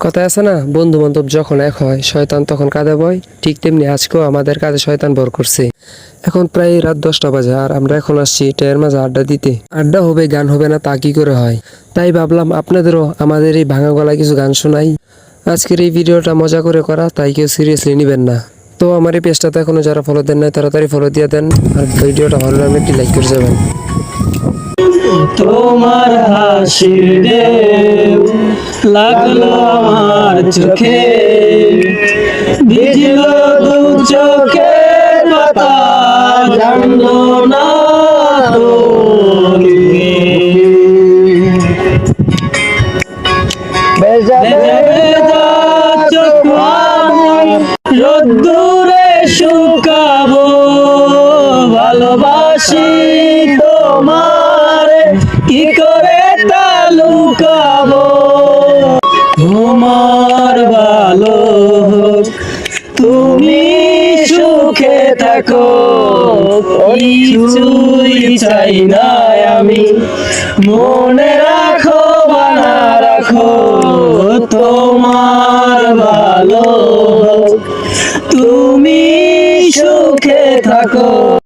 কথায় আছে না, বন্ধু বান্ধব যখন এক হয় শয়তান তখন কাঁধে বয়। ঠিক তেমনি আজকেও আমাদের কাঁধে শয়তান ভর করছে। এখন প্রায় রাত 10টা বাজে আর আমরা এখন আসছি ট্রেনের মাঝে আড্ডা দিতে। আড্ডা হবে, গান হবে না তা কি করে হয়? তাই ভাবলাম আপনাদেরও আমাদের এই ভাঙা গলায় কিছু গান শোনাই। আজকের এই ভিডিওটা মজা করে করা, তাই কেউ সিরিয়াসলি নেবেন না। তো আমার এই পেজটাতে এখনো যারা ফলো দেন নাই তাড়াতাড়ি ফলো দিয়ে দেন, আর ভিডিওটা ভালো লাগলে একটি লাইক করে যাবেন। তোমার হাসির ঢেউ লাগলো আমার চোখে, ভিজলো দু চোখের পাতা, জানলো না তুমি। ভেজা ভেজা চোখ আমি রোদ্দুরে শুকাবো, ভালোবাসি তোমার কি করে তা লুকাবো। তোমার ভালো হোক, তুমি সুখে থাকো, কিছুই চাই না আমি, মনে রাখো বানা রাখো। তোমার ভালো হোক, তুমি সুখে থাকো,